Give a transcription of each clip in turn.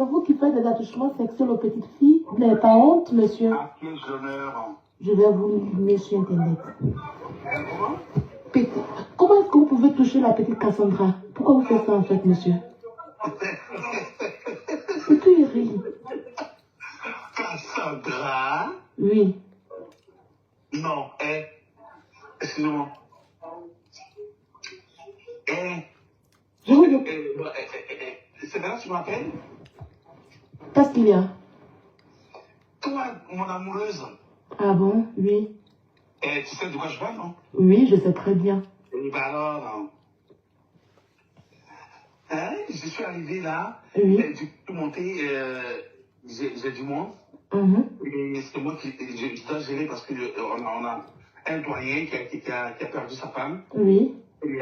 Vous qui faites des attouchements sexuels aux petites filles, vous n'avez pas honte, monsieur? À quel honneur? Je vais vous limer sur Internet. Comment est-ce que vous pouvez toucher la petite Cassandra? Pourquoi vous faites ça en fait, monsieur? Pourquoi il rit? Cassandra? Oui. Non, excusez-moi. Je vous... C'est là que tu m'appelles? Qu'est-ce qu'il y a? Toi, mon amoureuse. Ah bon? Oui. Tu sais de quoi je parle, non? Oui, je sais très bien. Et ben alors, je suis arrivé là. Oui. Du coup, monté, j'ai du monde. Et c'est moi qui je dois gérer parce que on a un doyen qui a perdu sa femme. Oui. Et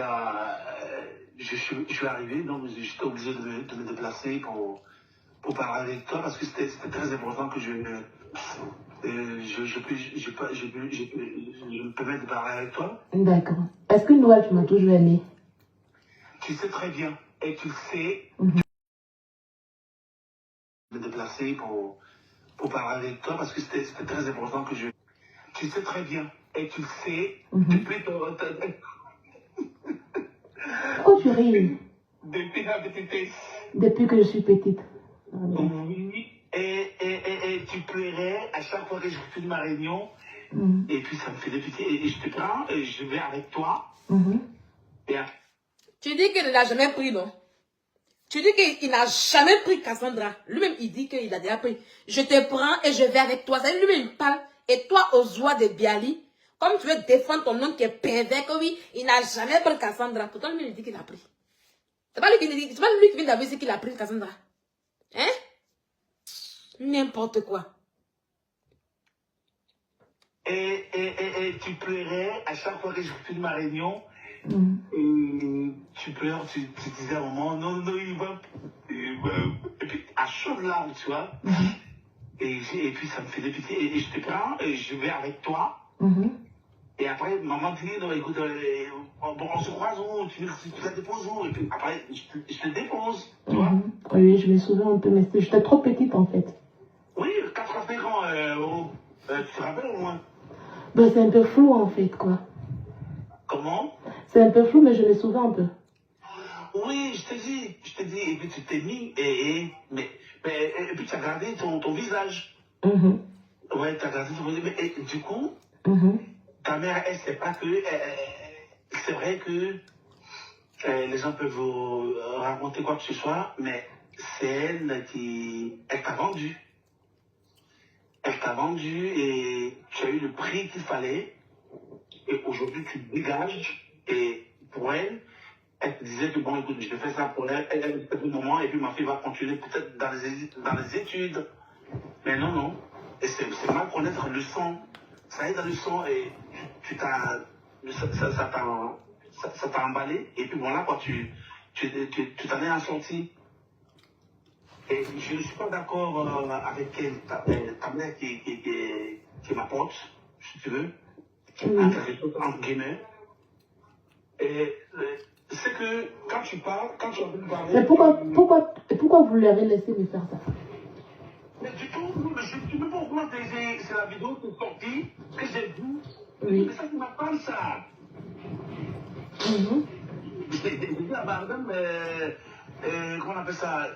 je suis arrivé, donc j'étais obligé de me déplacer pour parler avec toi parce que c'était très important que je me permette de parler avec toi. D'accord. Est-ce que Noël, tu m'as toujours aimé? Tu sais très bien, et tu sais, me déplacer pour parler avec toi parce que c'était très important que je... Tu sais très bien, et tu sais, depuis ton... Pourquoi tu ris? Depuis ta petitesse. Depuis que je suis petite. Oui, et tu pleurais à chaque fois que je fais ma réunion. Et puis ça me fait des pitié. Et je te prends, et je vais avec toi. Et après... Tu dis qu'il n'a jamais pris, non? Tu dis qu'il n'a jamais pris Cassandra. Lui-même, il dit qu'il a déjà pris. Je te prends et je vais avec toi. Ça, lui-même, il parle. Et toi, aux oies de Biali, comme tu veux défendre ton nom qui est pervers, que oui, il n'a jamais pris Cassandra. Pourtant, lui, il dit qu'il a pris. C'est pas lui qui vient d'avouer qu'il a pris Cassandra. Hein? N'importe quoi. Et tu pleurais à chaque fois que je fais ma réunion. Et tu pleures, tu disais à un moment, non, il va. Et puis, à chaudes larmes, tu vois. Et puis, ça me fait des pitiés. Et je te prends, et je vais avec toi. Et après, maman dit, non, écoute, bon, on se croise où? Tu la déposes où? Et puis après, je te dépose, tu vois. Oui, je me souviens un peu, mais j'étais trop petite en fait. Oui, 4 à 5 ans, tu te rappelles au moins? Ben, c'est un peu flou en fait, quoi. Comment? C'est un peu flou, mais je me souviens un peu. Oui, je te dis, et puis tu t'es mis, et puis tu as gardé ton visage. Ouais, tu as gardé ton visage, et du coup, ta mère, elle sait pas que, c'est vrai que les gens peuvent vous raconter quoi que ce soit, mais c'est elle elle t'a vendu. Elle t'a vendu et tu as eu le prix qu'il fallait. Et aujourd'hui, tu dégages. Et pour elle, elle te disait que bon, écoute, je vais faire ça pour elle. Elle fait le moment et puis ma fille va continuer peut-être dans les études. Mais non, non. Et c'est mal connaître le sang. Ça aide dans le sang et ça t'a emballé. Et puis bon, là, quoi, tu t'en es assorti. Et je ne suis pas d'accord avec elle, ta mère qui m'apporte, si tu veux, quelque chose entre guillemets. Et c'est que quand tu parles, quand tu as envie de parler... Mais pourquoi vous lui avez laissé me faire ça? Mais du tout, tu me pourquoi c'est la vidéo qui est sortie, que j'ai vue. Oui. Mais ça, c'est ma femme, ça. J'ai dit à madame, comment on appelle ça?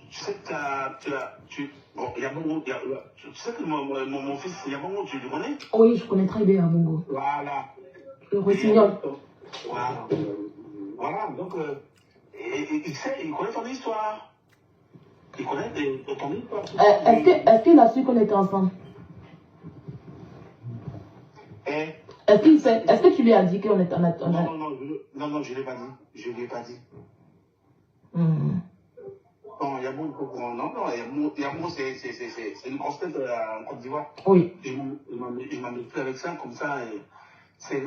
Tu sais que bon, il y a beaucoup, tu sais que mon fils, il y a beaucoup, tu le connais? Oui, je connais très bien Bongo. Voilà. Le rossignol. Voilà. Voilà, donc, il sait, il connaît ton histoire. Il connaît ton histoire. Est-ce qu'il a su qu'on était ensemble? Est-ce que tu lui as dit qu'on était ensemble? Non, je ne l'ai pas dit. Je ne lui ai pas dit. Bon, il y a beaucoup de non, il y a beaucoup, c'est une grosse tête en Côte d'Ivoire. Oui. Je ne m'amuse plus avec ça, comme ça. C'est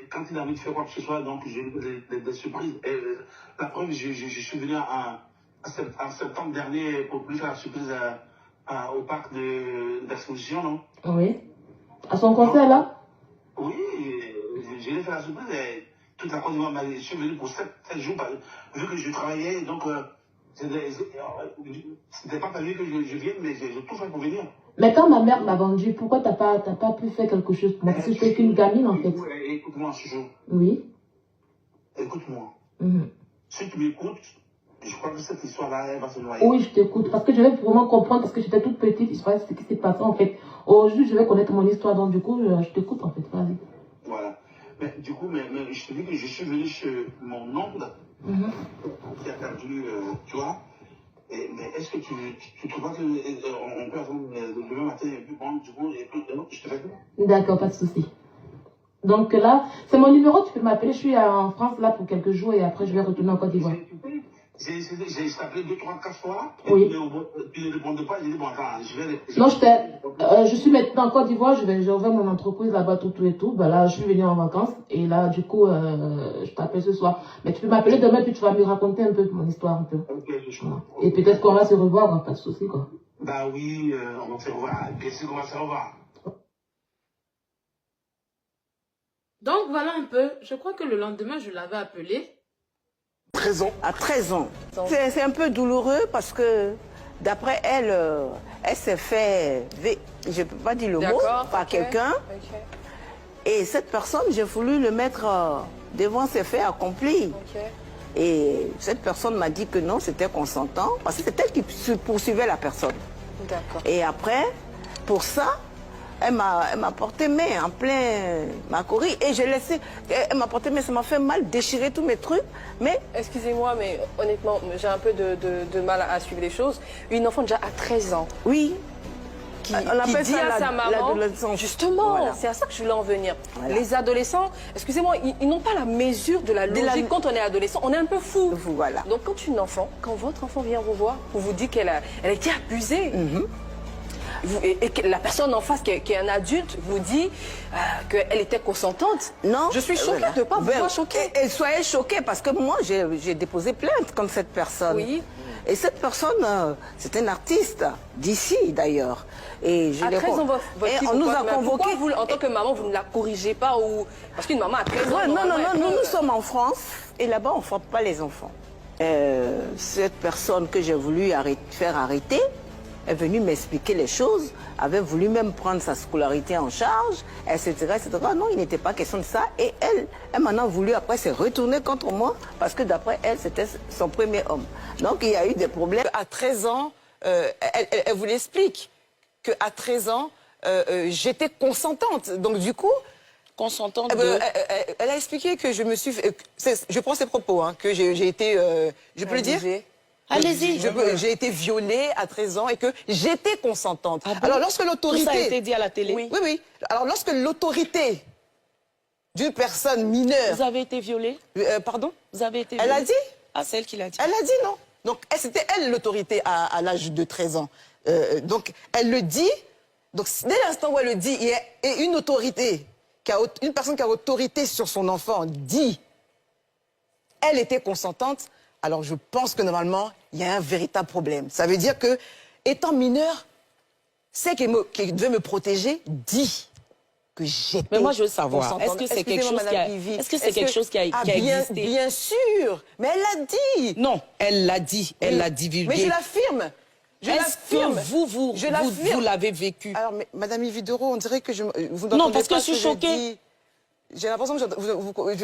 quand il a envie de faire quoi que ce soit, donc j'ai des surprises. Et, la preuve, je suis venu en septembre dernier pour lui faire la surprise au parc d'exposition, non? Oui. À son concert, là? Oui, je l'ai fait la surprise. Et toute la Côte d'Ivoire, je suis venu pour 7 jours, vu que je travaillais, donc C'était pas prévu que je vienne, mais j'ai tout fait pour venir. Mais quand ma mère m'a vendu, pourquoi t'as pas pu faire quelque chose pour moi? Parce que je suis qu'une gamine, en fait. Écoute-moi, Chouchou. Oui. Écoute-moi. Si tu m'écoutes, je crois que cette histoire-là, elle va se noyer. Oui, je t'écoute. Parce que je vais vraiment comprendre, parce que j'étais toute petite, je sais ce qui s'est passé, en fait. Aujourd'hui, je vais connaître mon histoire, donc du coup, je t'écoute, en fait. Vas-y. Voilà. Mais du coup, je te dis que je suis venu chez mon oncle, qui a perdu, tu vois. Mais est-ce que tu trouves pas qu'on peut attendre demain matin et puis bon, du coup, et puis je te fais tout. D'accord, pas de souci. Donc là, c'est mon numéro, tu peux m'appeler. Je suis en France là pour quelques jours et après je vais retourner en Côte d'Ivoire. J'ai appelé 2, 3, 4 fois. Oui. Tu ne répondais pas. J'ai dit, bon, attends, je vais... Non, je suis maintenant en Côte d'Ivoire. J'ai ouvert mon entreprise là-bas, tout et tout. Ben là, je suis venue en vacances. Et là, du coup, je t'appelle ce soir. Mais tu peux m'appeler demain, puis tu vas me raconter un peu mon histoire. Un peu. Ok, je voilà. Et peut-être qu'on va se revoir, pas de souci, quoi. Bah oui, on va se revoir. Bien sûr qu'on va se revoir. Donc voilà un peu. Je crois que le lendemain, je l'avais appelé. 13 ans. À 13 ans. C'est un peu douloureux parce que, d'après elle, elle s'est fait, je ne peux pas dire le mot, par quelqu'un. Et cette personne, j'ai voulu le mettre devant ses faits accomplis. Et cette personne m'a dit que non, c'était consentant, parce que c'est elle qui poursuivait la personne. Et après, pour ça, elle m'a porté main en plein ma courrie et j'ai laissé, elle m'a porté main, ça m'a fait mal, déchirer tous mes trucs, mais... Excusez-moi, mais honnêtement, j'ai un peu de mal à suivre les choses. Une enfant déjà à 13 ans. Oui. Qui dit à sa maman, justement, voilà. C'est à ça que je voulais en venir. Voilà. Les adolescents, excusez-moi, ils n'ont pas la mesure de la logique. Quand on est adolescent, on est un peu fou. Voilà. Donc quand votre enfant vient vous voir, on vous dit qu'elle a été abusée. Et que la personne en face, qui est un adulte, vous dit qu'elle était consentante. Non. Je suis choquée de ne pas vous voir choquée. Et soyez choquée parce que moi, j'ai déposé plainte contre cette personne. Oui. Et cette personne, c'est un artiste, d'ici d'ailleurs. Et je à 13 ans, votre fille, on nous a convoqué. Vous, en tant que maman, vous ne la corrigez pas ou... Parce qu'une maman à 13 ans... Non, nous sommes en France et là-bas, on ne frappe pas les enfants. Cette personne que j'ai voulu faire arrêter est venue m'expliquer les choses, avait voulu même prendre sa scolarité en charge, etc., etc. Non, il n'était pas question de ça. Et elle m'en a voulu, après, s'est retournée contre moi, parce que d'après elle, c'était son premier homme. Donc, il y a eu des problèmes. À 13 ans, elle vous l'explique, qu'à 13 ans, j'étais consentante. Donc, du coup... Consentante elle a expliqué que je me suis... je prends ses propos, hein, que j'ai été... je peux le dire? Allez-y. J'ai été violée à 13 ans et que j'étais consentante. Ah bon? Alors lorsque l'autorité... Tout ça a été dit à la télé? Oui. Oui. Alors lorsque l'autorité d'une personne mineure... Vous avez été violée? Pardon? Vous avez été violée? Elle a dit? Ah, c'est elle qui l'a dit. Elle a dit non. Donc c'était elle l'autorité à l'âge de 13 ans. Donc elle le dit. Donc dès l'instant où elle le dit, et une autorité, une personne qui a autorité sur son enfant dit, elle était consentante. Alors je pense que normalement, il y a un véritable problème. Ça veut dire que, étant mineur, celle qui devait me protéger dit que j'étais... Mais moi, je veux savoir, est-ce que c'est quelque chose qui a existé? Bien sûr, mais elle l'a dit. Non, elle l'a dit, elle l'a divulgué. Mais je l'affirme. Est-ce que vous l'avez vécu? Alors, mais, Madame Ividoro, on dirait que vous non, parce que je suis choquée. J'ai l'impression que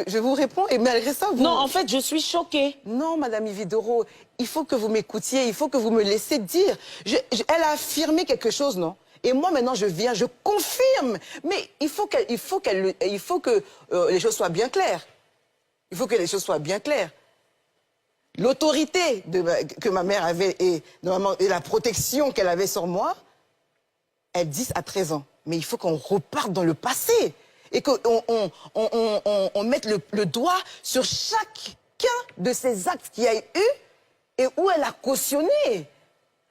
je vous réponds et malgré ça, vous... Non, en fait, je suis choquée. Non, Madame Ividoro, il faut que vous m'écoutiez, il faut que vous me laissiez dire. Elle a affirmé quelque chose, non? Et moi, maintenant, je viens, je confirme. Mais il faut que les choses soient bien claires. Il faut que les choses soient bien claires. L'autorité que ma mère avait et la protection qu'elle avait sur moi, elle dit à 13 ans. Mais il faut qu'on reparte dans le passé. Et qu'on mette le doigt sur chacun de ces actes qu'il y a eu et où elle a cautionné.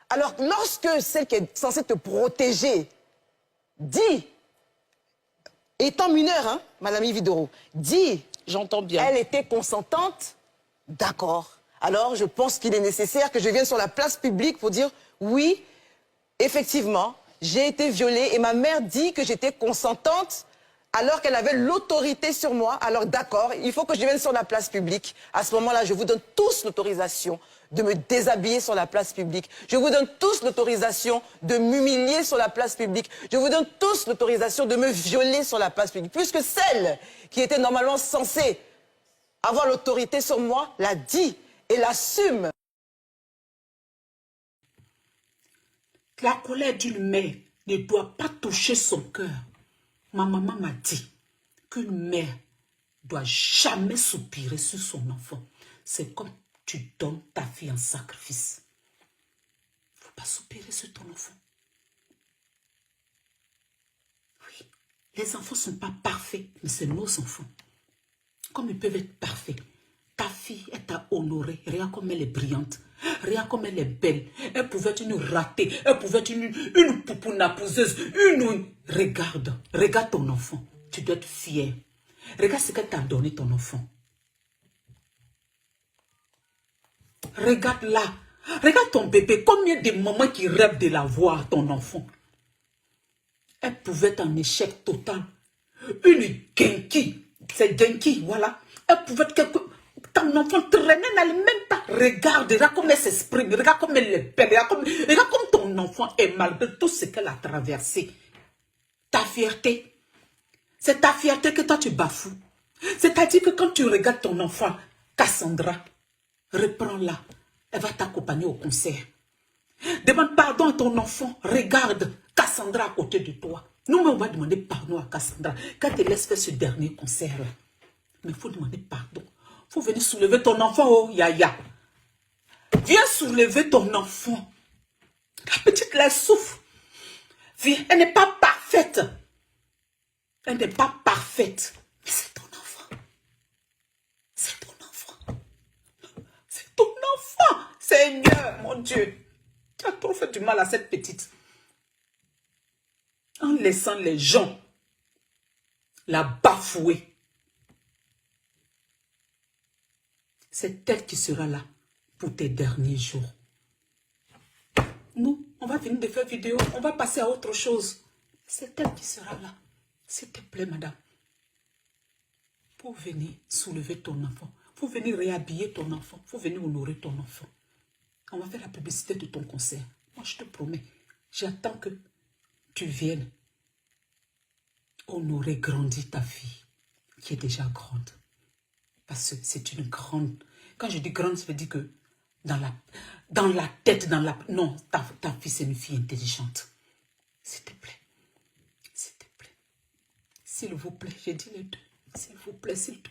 Alors, lorsque celle qui est censée te protéger dit, étant mineure, hein, Madame Ividoro, dit, j'entends bien, elle était consentante, d'accord. Alors, je pense qu'il est nécessaire que je vienne sur la place publique pour dire, oui, effectivement, j'ai été violée et ma mère dit que j'étais consentante, alors qu'elle avait l'autorité sur moi. Alors d'accord, il faut que je vienne sur la place publique. À ce moment-là, je vous donne tous l'autorisation de me déshabiller sur la place publique. Je vous donne tous l'autorisation de m'humilier sur la place publique. Je vous donne tous l'autorisation de me violer sur la place publique. Puisque celle qui était normalement censée avoir l'autorité sur moi l'a dit et l'assume. La colère d'une mère ne doit pas toucher son cœur. Ma maman m'a dit qu'une mère ne doit jamais soupirer sur son enfant. C'est comme tu donnes ta fille en sacrifice. Il ne faut pas soupirer sur ton enfant. Oui, les enfants ne sont pas parfaits, mais c'est nos enfants. Comme ils peuvent être parfaits. Ta fille, elle t'a honorée. Regarde comme elle est brillante. Regarde comme elle est belle. Elle pouvait être une ratée. Elle pouvait être une poupounapouseuse. Regarde ton enfant. Tu dois être fier. Regarde ce qu'elle t'a donné, ton enfant. Regarde-la. Regarde ton bébé. Combien de mamans qui rêvent de la voir, ton enfant. Elle pouvait être en échec total. Une Genki. C'est Genki, voilà. Elle pouvait être quelque... Ton enfant traînait, n'allait même pas. Regarde comme elle s'exprime. Regarde comme elle est belle. Regarde comme ton enfant est malgré tout ce qu'elle a traversé. Ta fierté. C'est ta fierté que toi tu bafoues. C'est-à-dire que quand tu regardes ton enfant, Cassandra, reprends-la. Elle va t'accompagner au concert. Demande pardon à ton enfant. Regarde Cassandra à côté de toi. Nous, on va demander pardon à Cassandra quand elle laisse faire ce dernier concert-là. Mais il faut demander pardon. Il faut venir soulever ton enfant, oh Yaya. Viens soulever ton enfant. La petite, elle souffre. Viens, elle n'est pas parfaite. Elle n'est pas parfaite. Mais c'est ton enfant. C'est ton enfant. C'est ton enfant. Seigneur, mon Dieu. Tu as trop fait du mal à cette petite. En laissant les gens la bafouer. C'est elle qui sera là pour tes derniers jours. Nous, on va venir de faire vidéo, on va passer à autre chose. C'est elle qui sera là. S'il te plaît, madame. Pour venir soulever ton enfant. Pour venir réhabiller ton enfant. Pour venir honorer ton enfant. On va faire la publicité de ton concert. Moi, je te promets. J'attends que tu viennes honorer, grandir ta fille, qui est déjà grande. Parce que c'est une grande... Quand je dis grande, ça veut dire que dans la tête, non, ta fille, c'est une fille intelligente. S'il te plaît. S'il te plaît. S'il vous plaît, j'ai dit les deux. S'il vous plaît, s'il te